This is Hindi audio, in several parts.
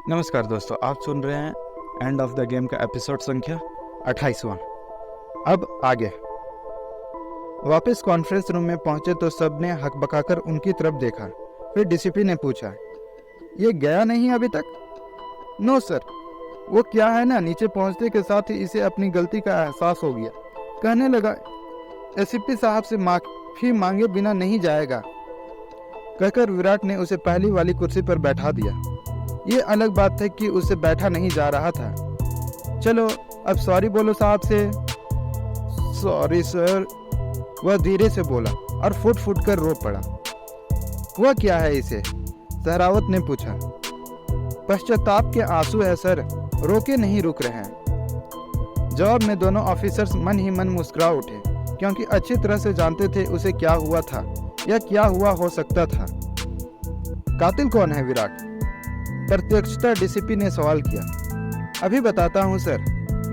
नमस्कार दोस्तों, आप सुन रहे हैं एंड ऑफ द गेम का एपिसोड संख्या 28वां। अब आगे। वापस कॉन्फ्रेंस रूम में पहुंचे तो सबने हकबकाकर उनकी तरफ देखा। फिर डीसीपी ने पूछा, ये गया नहीं अभी तक? नो सर, वो क्या है ना, नीचे पहुंचने के साथ ही इसे अपनी गलती का एहसास हो गया। कहने लगा एसीपी साहब से माफी मांगे बिना नहीं जाएगा। कहकर विराट ने उसे पहली वाली कुर्सी पर बैठा दिया। ये अलग बात है कि उसे बैठा नहीं जा रहा था। चलो अब सॉरी बोलो साहब से। सॉरी सर, वह धीरे से बोला और फुट फुट कर रो पड़ा। हुआ क्या है इसे? सहरावत ने पूछा। पश्चाताप के आंसू है सर, रोके नहीं रुक रहे हैं। जवाब में दोनों ऑफिसर्स मन ही मन मुस्कुरा उठे, क्योंकि अच्छी तरह से जानते थे उसे क्या हुआ था या क्या हुआ हो सकता था। कातिल कौन है विराट? प्रत्यक्षता डीसीपी ने सवाल किया। अभी बताता हूँ सर।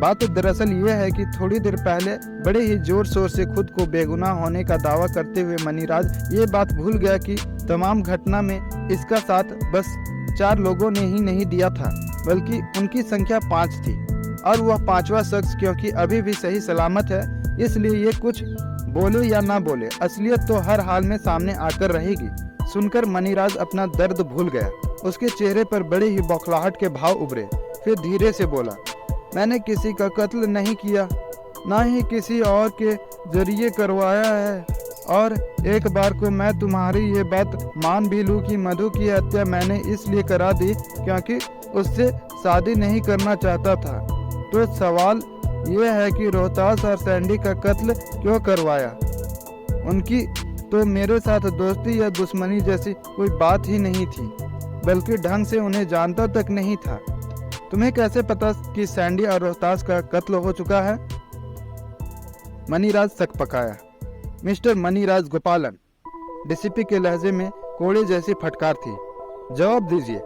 बात दरअसल ये है कि थोड़ी देर पहले बड़े ही जोर शोर से खुद को बेगुनाह होने का दावा करते हुए मनीराज ये बात भूल गया कि तमाम घटना में इसका साथ बस 4 लोगों ने ही नहीं दिया था, बल्कि उनकी संख्या 5 थी। और वह 5वां शख्स क्योंकि अभी भी सही सलामत है, इसलिए ये कुछ बोले या ना बोले, असलियत तो हर हाल में सामने आकर रहेगी। सुनकर मनीराज अपना दर्द भूल गया। उसके चेहरे पर बड़े ही बौखलाहट के भाव उभरे। फिर धीरे से बोला, मैंने किसी का कत्ल नहीं किया, ना ही किसी और के जरिए करवाया है। और एक बार को मैं तुम्हारी ये बात मान भी लूं कि मधु की हत्या मैंने इसलिए करा दी क्योंकि उससे शादी नहीं करना चाहता था, तो सवाल ये है कि रोहतास और सैंडी का कत्ल क्यों करवाया? उनकी तो मेरे साथ दोस्ती या दुश्मनी जैसी कोई बात ही नहीं थी, बल्कि ढंग से उन्हें जानता तक नहीं था। तुम्हें कैसे पता कि सैंडी और रोहतास का कत्ल हो चुका है? मनीराज सकपकाया। मिस्टर मनीराज गोपालन, डीसीपी के लहजे में कोड़े जैसी फटकार थी। जवाब दीजिए।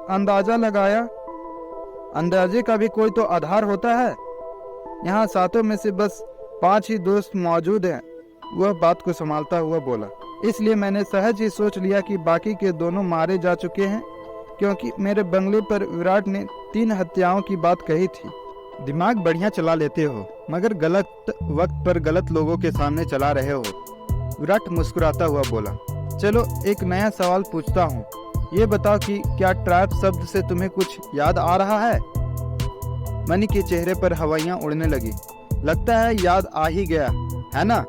अंदाजा लगाया। अंदाजे का भी कोई तो आधार होता है। यहाँ 7 में से बस 5 ही दोस्त मौजूद हैं। वह बात को संभालता हुआ बोला, इसलिए मैंने सहज ही सोच लिया कि बाकी के दोनों मारे जा चुके हैं, क्योंकि मेरे बंगले पर विराट ने 3 हत्याओं की बात कही थी। दिमाग बढ़िया चला लेते हो, मगर गलत वक्त पर गलत लोगों के सामने चला रहे हो। विराट मुस्कुराता हुआ बोला, चलो एक नया सवाल पूछता हूँ। ये बताओ कि क्या ट्रैप शब्द से तुम्हें कुछ याद आ रहा है? मनी के चेहरे पर हवाइयाँ उड़ने लगी। लगता है याद आ ही गया है ना।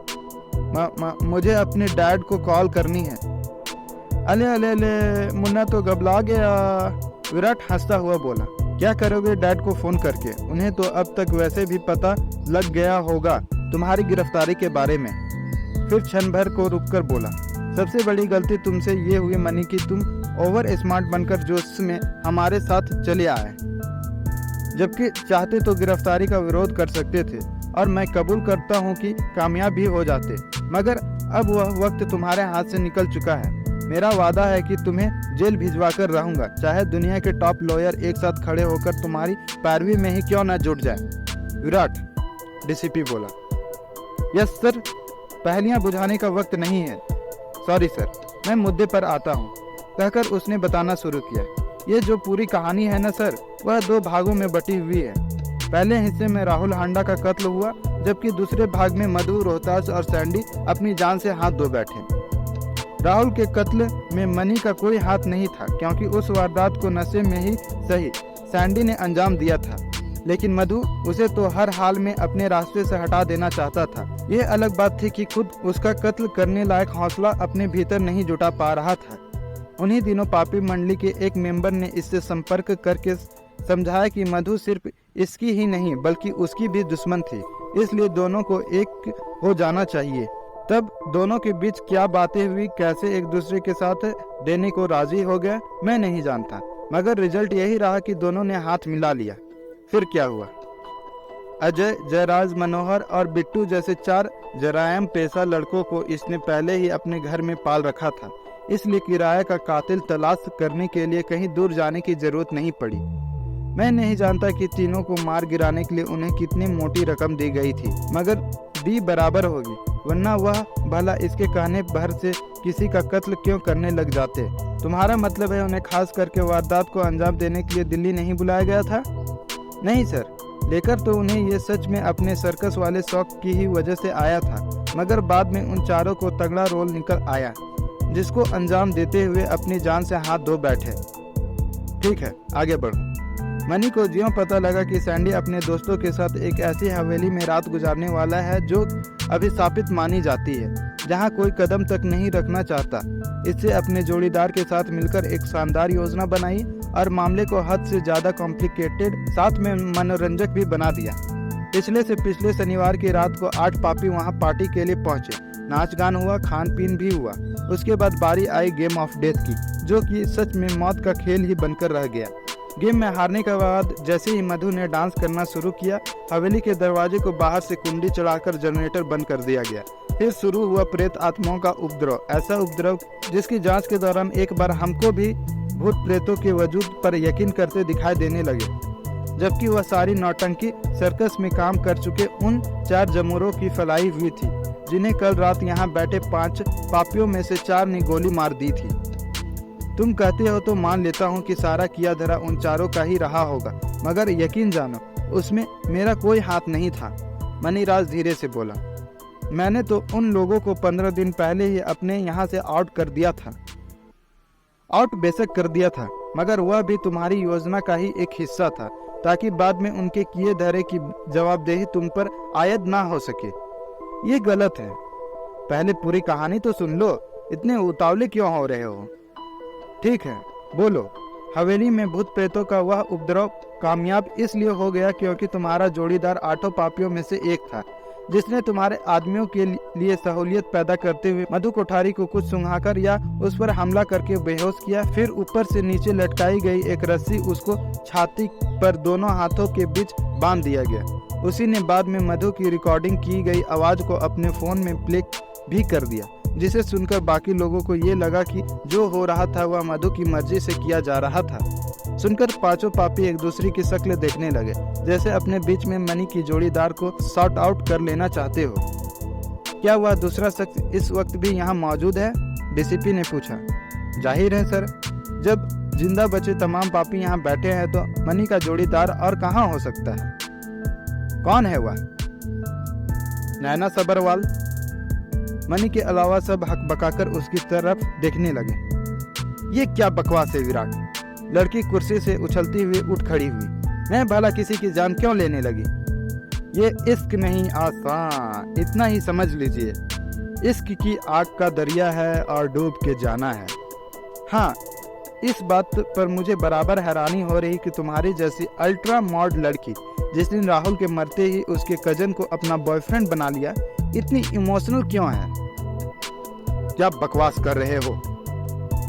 मुझे अपने डैड को कॉल करनी है। अले अले अले, मुन्ना तो घबरा गया। विराट हंसता हुआ बोला, क्या करोगे डैड को फोन करके? उन्हें तो अब तक वैसे भी पता लग गया होगा तुम्हारी गिरफ्तारी के बारे में। फिर क्षण भर को रुककर बोला, सबसे बड़ी गलती तुमसे ये हुई मनी कि तुम ओवर स्मार्ट बनकर जोश में हमारे साथ चले आए, जबकि चाहते तो गिरफ्तारी का विरोध कर सकते थे और मैं कबूल करता हूँ कि कामयाब भी हो जाते, मगर अब वह वक्त तुम्हारे हाथ से निकल चुका है। मेरा वादा है कि तुम्हें जेल भिजवा कर रहूंगा, चाहे दुनिया के टॉप लॉयर एक साथ खड़े होकर तुम्हारी पैरवी में ही क्यों न जुट जाए। विराट, डीसीपी बोला। यस सर, पहलियां बुझाने का वक्त नहीं है। सॉरी सर, मैं मुद्दे पर आता हूँ, कहकर उसने बताना शुरू किया। ये जो पूरी कहानी है ना सर, वह 2 भागों में बटी हुई है। पहले हिस्से में राहुल हांडा का कत्ल हुआ, जबकि दूसरे भाग में मधु, रोहतास और सैंडी अपनी जान से हाथ धो बैठे। राहुल के कत्ल में मनी का कोई हाथ नहीं था, क्योंकि उस वारदात को नशे में ही सही सैंडी ने अंजाम दिया था, लेकिन मधु उसे तो हर हाल में अपने रास्ते से हटा देना चाहता था। ये अलग बात थी कि खुद उसका कत्ल करने लायक हौसला अपने भीतर नहीं जुटा पा रहा था। उन्हीं दिनों पापी मंडली के एक मेंबर ने इससे संपर्क करके समझाया कि मधु सिर्फ इसकी ही नहीं बल्कि उसकी भी दुश्मन थी, इसलिए दोनों को एक हो जाना चाहिए। तब दोनों के बीच क्या बातें हुई, कैसे एक दूसरे के साथ देने को राजी हो गए, मैं नहीं जानता, मगर रिजल्ट यही रहा कि दोनों ने हाथ मिला लिया। फिर क्या हुआ? अजय, जयराज, मनोहर और बिट्टू जैसे 4 जरायम पेशा लड़कों को इसने पहले ही अपने घर में पाल रखा था, इसलिए किराए का कातिल तलाश करने के लिए कहीं दूर जाने की जरूरत नहीं पड़ी। मैं नहीं जानता कि तीनों को मार गिराने के लिए उन्हें कितनी मोटी रकम दी गई थी, मगर दी बराबर होगी। वरना वह भला इसके कहने भर से किसी का कत्ल क्यों करने लग जाते। तुम्हारा मतलब है उन्हें खास करके वारदात को अंजाम देने के लिए दिल्ली नहीं बुलाया गया था? नहीं सर, लेकर तो उन्हें ये सच में अपने सर्कस वाले शौक की ही वजह से आया था, मगर बाद में उन चारों को तगड़ा रोल निकल आया जिसको अंजाम देते हुए अपनी जान से हाथ धो बैठे। ठीक है, आगे बढ़ो। मनी को ज्यों पता लगा कि सैंडी अपने दोस्तों के साथ एक ऐसी हवेली में रात गुजारने वाला है जो अभिशापित मानी जाती है, जहां कोई कदम तक नहीं रखना चाहता, इससे अपने जोड़ीदार के साथ मिलकर एक शानदार योजना बनाई और मामले को हद से ज्यादा कॉम्प्लिकेटेड साथ में मनोरंजक भी बना दिया। पिछले से पिछले शनिवार की रात को 8 पापी वहां पार्टी के लिए पहुंचे। नाच गान हुआ, खान पीन भी हुआ। उसके बाद बारी आई गेम ऑफ डेथ की, जो कि सच में मौत का खेल ही बनकर रह गया। गेम में हारने के बाद जैसे ही मधु ने डांस करना शुरू किया, हवेली के दरवाजे को बाहर से कुंडी चढ़ाकर जनरेटर बंद कर दिया गया। फिर शुरू हुआ प्रेत आत्माओं का उपद्रव, ऐसा उपद्रव जिसकी जांच के दौरान एक बार हमको भी भूत प्रेतों के वजूद पर यकीन करते दिखाई देने लगे, जबकि वह सारी नौटंकी सर्कस में काम कर चुके उन 4 जमूरों की फैलाई हुई थी, जिन्हें कल रात यहाँ बैठे 5 पापियों में से 4 ने गोली मार दी थी। तुम कहते हो तो मान लेता हूँ कि सारा किया धरा उन चारों का ही रहा होगा, मगर यकीन जानो उसमें मेरा कोई हाथ नहीं था। मनीराज धीरे से बोला, मैंने तो उन लोगों को 15 दिन पहले ही अपने यहाँ से आउट कर दिया था। आउट बेशक कर दिया था, मगर वह भी तुम्हारी योजना का ही एक हिस्सा था, ताकि बाद में उनके किए धरे की जवाबदेही तुम पर आयद ना हो सके। ये गलत है। पहले पूरी कहानी तो सुन लो, इतने उतावले क्यों हो रहे हो? ठीक है, बोलो। हवेली में भूत प्रेतों का वह उपद्रव कामयाब इसलिए हो गया क्योंकि तुम्हारा जोड़ीदार 8 पापियों में से एक था, जिसने तुम्हारे आदमियों के लिए सहूलियत पैदा करते हुए मधु कोठारी को कुछ सुंघाकर या उस पर हमला करके बेहोश किया। फिर ऊपर से नीचे लटकाई गई एक रस्सी उसको छाती पर दोनों हाथों के बीच बांध दिया गया। उसी ने बाद में मधु की रिकॉर्डिंग की गई आवाज को अपने फोन में प्ले भी कर दिया, जिसे सुनकर बाकी लोगों को ये लगा कि जो हो रहा था वह मधु की मर्जी से किया जा रहा था। सुनकर 5 पापी एक दूसरे की शक्ल देखने लगे, जैसे अपने बीच में मनी की जोड़ीदार को सॉर्ट आउट कर लेना चाहते हो। क्या वह दूसरा शख्स इस वक्त भी यहाँ मौजूद है? डीसीपी ने पूछा। जाहिर है सर, जब जिंदा बचे तमाम पापी यहाँ बैठे हैं तो मनी का जोड़ीदार और कहाँ हो सकता है? कौन है वह? नैना सबरवाल। मनी के अलावा सब हक बकाकर उसकी तरफ देखने लगे। ये क्या बकवास है विराट? लड़की कुर्सी से उछलती हुई उठ खड़ी हुई। मैं भला किसी की जान क्यों लेने लगी? ये इश्क नहीं आसान, इतना ही समझ लीजिए। इश्क की आग का दरिया है और डूब के जाना है। हाँ, इस बात पर मुझे बराबर हैरानी हो रही कि तुम्हारी जैसी अल्ट्रा मॉड लड़की, जिस दिन राहुल के मरते ही उसके कजन को अपना बॉयफ्रेंड बना लिया, इतनी इमोशनल क्यों है? क्या बकवास कर रहे हो?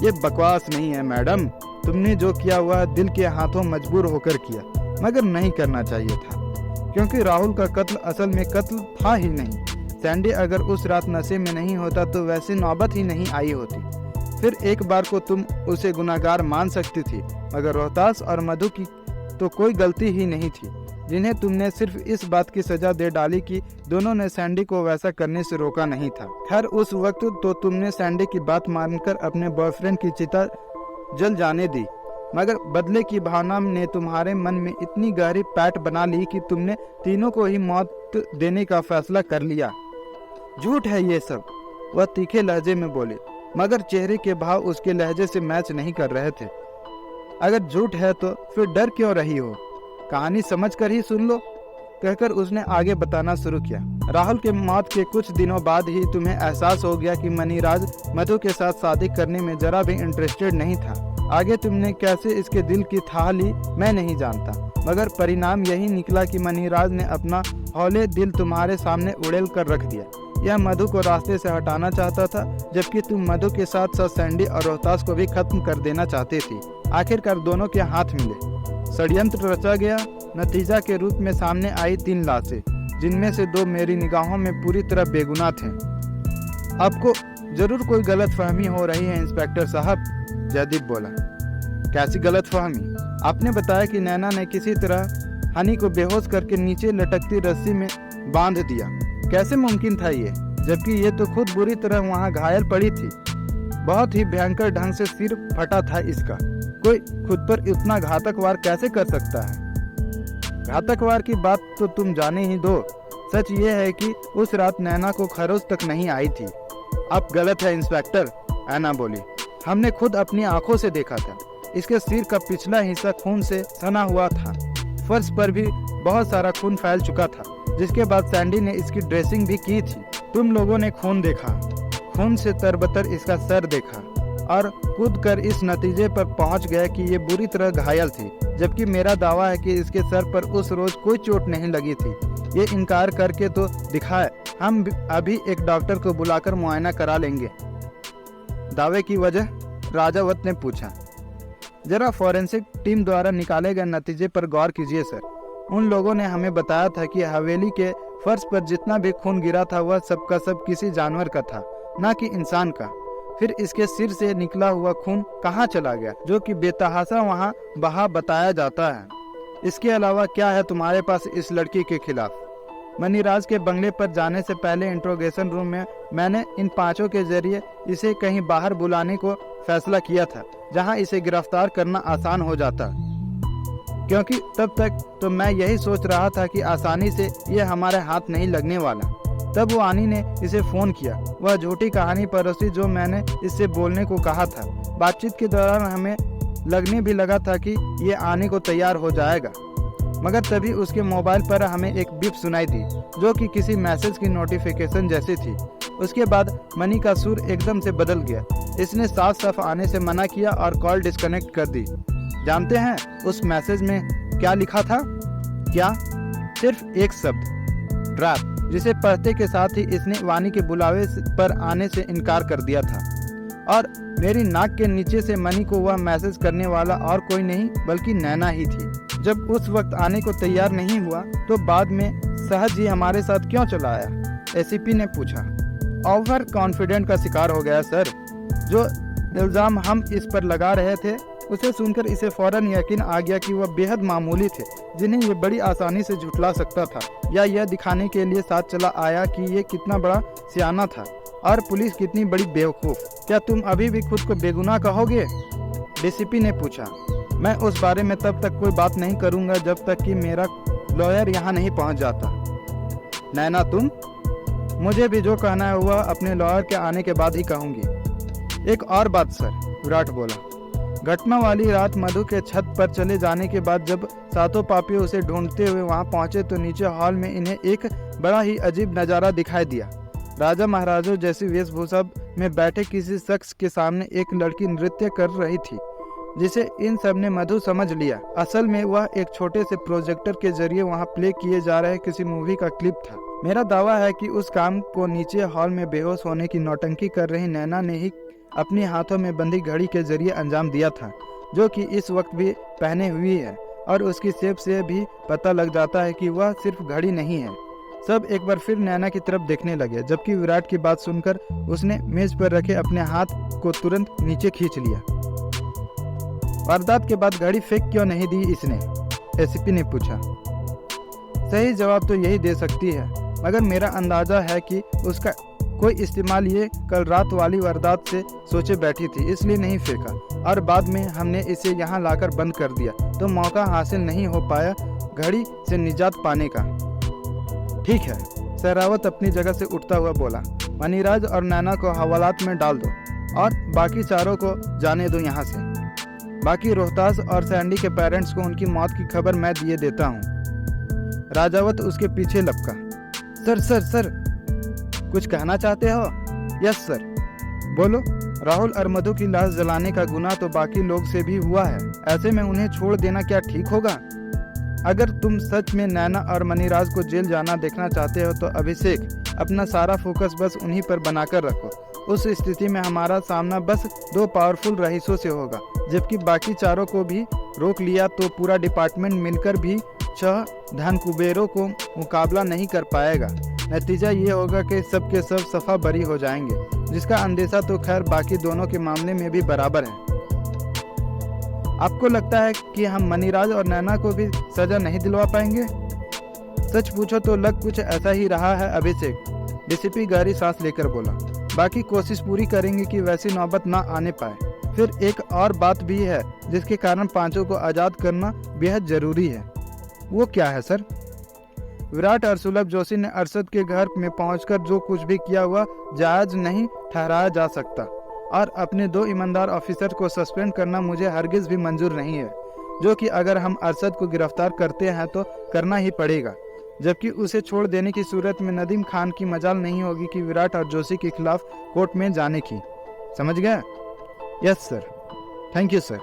ये बकवास नहीं है मैडम, तुमने जो किया वह दिल के हाथों मजबूर होकर किया, मगर नहीं करना चाहिए था, क्योंकि राहुल का कत्ल असल में कत्ल था ही नहीं। सैंडी अगर उस रात नशे में नहीं होता तो वैसी नौबत ही नहीं आई होती। फिर एक बार को तुम उसे गुनाहगार मान सकती थी, मगर रोहतास और मधु की तो कोई गलती ही नहीं थी, जिन्हें तुमने सिर्फ इस बात की सजा दे डाली कि दोनों ने सैंडी को वैसा करने से रोका नहीं था। खैर, उस वक्त तो तुमने सैंडी की बात मानकर अपने बॉयफ्रेंड की चिता जल जाने दी, मगर बदले की भावना ने तुम्हारे मन में इतनी गहरी पैठ बना ली कि तुमने तीनों को ही मौत देने का फैसला कर लिया। झूठ है ये सब, वह तीखे लहजे में बोले, मगर चेहरे के भाव उसके लहजे से मैच नहीं कर रहे थे। अगर झूठ है तो फिर डर क्यों रही हो? कहानी समझ कर ही सुन लो, कहकर उसने आगे बताना शुरू किया। राहुल के मौत के कुछ दिनों बाद ही तुम्हें एहसास हो गया कि मनीराज मधु के साथ शादी करने में जरा भी इंटरेस्टेड नहीं था। आगे तुमने कैसे इसके दिल की थाह ली मैं नहीं जानता, मगर परिणाम यही निकला कि मनीराज ने अपना हौले दिल तुम्हारे सामने उड़ेल कर रख दिया। यह मधु को रास्ते से हटाना चाहता था, जबकि तुम मधु के साथ साथ सैंडी और रोहतास को भी खत्म कर देना चाहते थे। आखिरकार दोनों के हाथ मिले, षड्यंत्र रचा गया। नतीजा के रूप में सामने आई 3 लाशें, जिनमें से 2 मेरी निगाहों में पूरी तरह बेगुनाह थे। आपको जरूर कोई गलत फहमी हो रही है इंस्पेक्टर साहब, जयदीप बोला। कैसी गलत फहमी? आपने बताया कि नैना ने किसी तरह हनी को बेहोश करके नीचे लटकती रस्सी में बांध दिया। कैसे मुमकिन था ये? जबकि ये तो खुद बुरी तरह वहाँ घायल पड़ी थी। बहुत ही भयंकर ढंग से सिर फटा था इसका। कोई खुद पर इतना घातक वार कैसे कर सकता है? घातक वार की बात तो तुम जाने ही दो। सच ये है कि उस रात नैना को खरोच तक नहीं आई थी। आप गलत है इंस्पेक्टर, ऐना बोली। हमने खुद अपनी आंखों से देखा था। इसके सिर का पिछला हिस्सा खून से सना हुआ था। फर्श पर भी बहुत सारा खून फैल चुका था, जिसके बाद सैंडी ने इसकी ड्रेसिंग भी की थी। तुम लोगों ने खून देखा, खून से तरबतर इसका सर देखा और कूद कर इस नतीजे पर पहुंच गए कि ये बुरी तरह घायल थी, जबकि मेरा दावा है कि इसके सर पर उस रोज कोई चोट नहीं लगी थी। ये इनकार करके तो दिखाए। हम अभी एक डॉक्टर को बुलाकर मुआयना करा लेंगे। दावे की वजह? राजावत ने पूछा। जरा फॉरेंसिक टीम द्वारा निकाले गए नतीजे पर गौर कीजिए सर। उन लोगों ने हमें बताया था कि हवेली के फर्श पर जितना भी खून गिरा था वह सब का सब किसी जानवर का था, न कि इंसान का। फिर इसके सिर से निकला हुआ खून कहाँ चला गया, जो कि बेतहाशा वहाँ बहा बताया जाता है? इसके अलावा क्या है तुम्हारे पास इस लड़की के खिलाफ? मनीराज के बंगले पर जाने से पहले इंट्रोगेशन रूम में मैंने इन पांचों के जरिए इसे कहीं बाहर बुलाने को फैसला किया था, जहां इसे गिरफ्तार करना आसान हो जाता, क्योंकि तब तक तो मैं यही सोच रहा था कि आसानी से ये हमारे हाथ नहीं लगने वाला। तब वो आनी ने इसे फोन किया, वह झूठी कहानी परोसी जो मैंने इससे बोलने को कहा था। बातचीत के दौरान हमें लगने भी लगा था कि ये आने को तैयार हो जाएगा, मगर तभी उसके मोबाइल पर हमें एक बीप सुनाई दी, जो कि किसी मैसेज की नोटिफिकेशन जैसी थी। उसके बाद मनी का सुर एकदम से बदल गया। इसने साफ साफ आने से मना किया और कॉल डिस्कनेक्ट कर दी। जानते हैं उस मैसेज में क्या लिखा था? क्या? सिर्फ एक शब्द, ट्रैप, जिसे पढ़ते के साथ ही इसने वानी के बुलावे पर आने से इनकार कर दिया था। और मेरी नाक के नीचे से मनी को वह मैसेज करने वाला और कोई नहीं बल्कि नैना ही थी। जब उस वक्त आने को तैयार नहीं हुआ तो बाद में सहज ही हमारे साथ क्यों चला आया? एसीपी ने पूछा। ओवर कॉन्फिडेंट का शिकार हो गया सर। जो इल्जाम हम इस पर लगा रहे थे उसे सुनकर इसे फौरन यकीन आ गया कि वह बेहद मामूली थे, जिन्हें ये बड़ी आसानी से झुठला सकता था, या यह दिखाने के लिए साथ चला आया कि ये कितना बड़ा सियाना था और पुलिस कितनी बड़ी बेवकूफ। क्या तुम अभी भी खुद को बेगुनाह कहोगे? डीसीपी ने पूछा। मैं उस बारे में तब तक कोई बात नहीं करूंगा जब तक कि मेरा लॉयर यहाँ नहीं पहुँच जाता। नैना तुम? मुझे भी जो कहना है वह अपने लॉयर के आने के बाद ही कहूंगी। एक और बात सर, विराट बोला। घटना वाली रात मधु के छत पर चले जाने के बाद जब सातों पापी उसे ढूंढते हुए वहां पहुंचे तो नीचे हॉल में इन्हें एक बड़ा ही अजीब नज़ारा दिखाई दिया। राजा महाराजों जैसी वेशभूषा में बैठे किसी शख्स के सामने एक लड़की नृत्य कर रही थी, जिसे इन सब ने मधु समझ लिया। असल में वह एक छोटे से प्रोजेक्टर के जरिए वहां प्ले किए जा रहे किसी मूवी का क्लिप था। मेरा दावा है कि उस काम को नीचे हॉल में बेहोश होने की नौटंकी कर रही नैना ने ही अपने हाथों में बंधी घड़ी के जरिए अंजाम दिया था, जो कि इस वक्त भी पहने हुई है, और उसकी शेप से भी पता लग जाता है कि वह सिर्फ घड़ी नहीं है। सब एक बार फिर नैना की तरफ देखने लगे, जबकि विराट की बात सुनकर उसने मेज पर रखे अपने हाथ को तुरंत नीचे खींच लिया। वारदात के बाद घड़ी फेंक क्यों नहीं दी इसने? एसीपी ने पूछा। सही जवाब तो यही दे सकती है, मगर मेरा अंदाजा है कि उसका कोई इस्तेमाल ये कल रात वाली वारदात से सोचे बैठी थी, इसलिए नहीं फेंका, और बाद में हमने इसे यहाँ लाकर बंद कर दिया तो मौका हासिल नहीं हो पाया घड़ी से निजात पाने का। ठीक है, सहरावत अपनी जगह से उठता हुआ बोला। मनीराज और नैना को हवालात में डाल दो और बाकी चारों को जाने दो यहाँ से। बाकी रोहतास और सैंडी के पेरेंट्स को उनकी मौत की खबर मैं दिए देता हूँ। राजावत उसके पीछे लपका। सर सर सर, कुछ कहना चाहते हो? Yes sir. बोलो। राहुल और मधु की लाश जलाने का गुनाह तो बाकी लोग से भी हुआ है, ऐसे में उन्हें छोड़ देना क्या ठीक होगा? अगर तुम सच में नैना और मनीराज को जेल जाना देखना चाहते हो तो अभिषेक, अपना सारा फोकस बस उन्हीं पर बनाकर रखो। उस स्थिति में हमारा सामना बस 2 पावरफुल रईसों से होगा, जबकि बाकी चारों को भी रोक लिया तो पूरा डिपार्टमेंट मिलकर भी 6 धन कुबेरों को मुकाबला नहीं कर पाएगा। नतीजा ये होगा कि सबके सब सफा बरी हो जाएंगे, जिसका अंदेशा तो खैर बाकी दोनों के मामले में भी बराबर है। आपको लगता है कि हम मनीराज और नैना को भी सजा नहीं दिलवा पाएंगे? सच पूछो तो लग कुछ ऐसा ही रहा है अभिषेक। डीसीपी गहरी सांस लेकर बोला, बाकी कोशिश पूरी करेंगे कि वैसी नौबत ना आने पाए। फिर एक और बात भी है जिसके कारण पांचों को आज़ाद करना बेहद जरूरी है। वो क्या है सर? विराट और सुलभ जोशी ने अरशद के घर में पहुंचकर जो कुछ भी किया हुआ जायज नहीं ठहराया जा सकता, और अपने 2 ईमानदार ऑफिसर को सस्पेंड करना मुझे हरगिज भी मंजूर नहीं है, जो कि अगर हम अरशद को गिरफ्तार करते हैं तो करना ही पड़ेगा, जबकि उसे छोड़ देने की सूरत में नदीम खान की मजाल नहीं होगी कि विराट और जोशी के खिलाफ कोर्ट में जाने की। समझ गया? Yes sir, thank you sir.